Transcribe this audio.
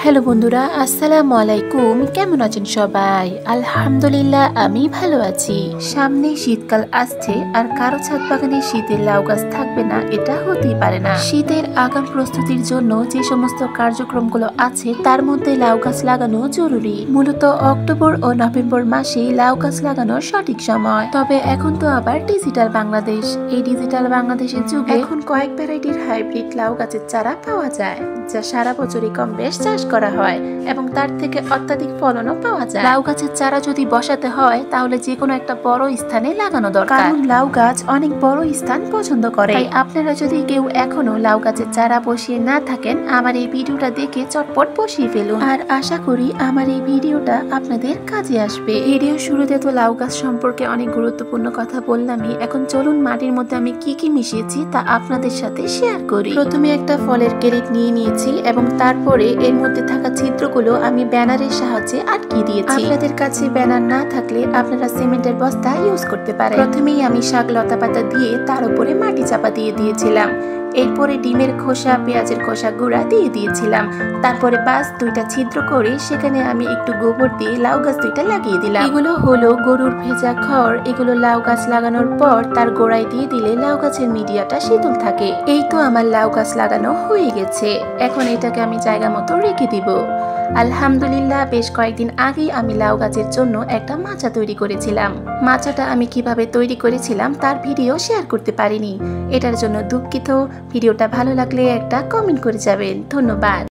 Hello বন্ধুরা, আসসালামু আলাইকুম। কেমন আছেন সবাই? আলহামদুলিল্লাহ, আমি ভালো আছি। সামনে শীতকাল আসছে, আর কারো ছাদ বাগানে শীতের লাউ গাছ থাকবে না এটা হতেই পারে না। শীতের আগাম প্রস্তুতির জন্য যে সমস্ত কার্যক্রমগুলো আছে তার মধ্যে লাউ গাছ লাগানো জরুরি। মূলত অক্টোবর ও নভেম্বর মাসে লাউ গাছ লাগানোর সঠিক সময়। তবে এখন তো আবার ডিজিটাল বাংলাদেশ। এই ডিজিটাল বাংলাদেশের যুগে এখন কয়েক ভ্যারাইটির হাইব্রিড লাউ গাছের চারা পাওয়া যায়, যা সারা বছরই কম বেশ চাষ করা হয় এবং তার থেকে অত্যাধিক ফলনও পাওয়া যায়। লাউ গাছের চারা যদি বসাতে হয় তাহলে যে কোনো একটা বড় স্থানে লাগানো দরকার, কারণ লাউ গাছ অনেক বড় স্থান পছন্দ করে। তাই আপনারা যদি কেউ এখনো লাউ গাছের চারা বসিয়ে না থাকেন, আমার এই ভিডিওটা দেখে চটপট বসিয়ে ফেলুন। আর আশা করি আমার এই ভিডিওটা আপনাদের কাজে আসবে। ভিডিও শুরুতে তো লাউ গাছ সম্পর্কে অনেক গুরুত্বপূর্ণ কথা বললামই। এখন চলুন মাটির মধ্যে আমি কি কি মিশিয়েছি তা আপনাদের সাথে শেয়ার করি। প্রথমে একটা ফলের ক্যারেট নিয়ে নিয়েছি এবং তারপরে এর মধ্যে থাকা ছিদ্রগুলো আমি ব্যানারের সাহায্যে আটকে দিয়েছি। আপনাদের কাছে ব্যানার না থাকলে আপনারা সিমেন্টের বস্তা ইউজ করতে পারেন। প্রথমেই আমি শাক লতা পাতা দিয়ে তার উপরে মাটি চাপা দিয়ে দিয়েছিলাম। এরপরে ডিমের খোসা, পেঁয়াজের খোসা গুঁড়া দিয়ে দিয়েছিলাম। তারপরে বাস দুইটা ছিদ্র করে সেখানে আমি একটু গোবর দিয়ে লাউ গাছ দুইটা লাগিয়ে দিলাম। এগুলো হলো গরুর ভেজা খড়। এগুলো লাউ গাছ লাগানোর পর তার গোড়ায় দিয়ে দিলে লাউ গাছের মিডিয়াটা শীতল থাকে। এই তো আমার লাউ গাছ লাগানো হয়ে গেছে। এখন এটাকে আমি জায়গা মতো রেখে দিব। আলহামদুলিল্লাহ, বেশ কয়েকদিন আগেই আমি লাউ গাছের জন্য একটা মাচা তৈরি করেছিলাম। মাচাটা আমি কিভাবে তৈরি করেছিলাম তার ভিডিও শেয়ার করতে পারিনি, এটার জন্য দুঃখিত। ভিডিওটা ভালো লাগলে একটা কমেন্ট করে যাবেন। ধন্যবাদ।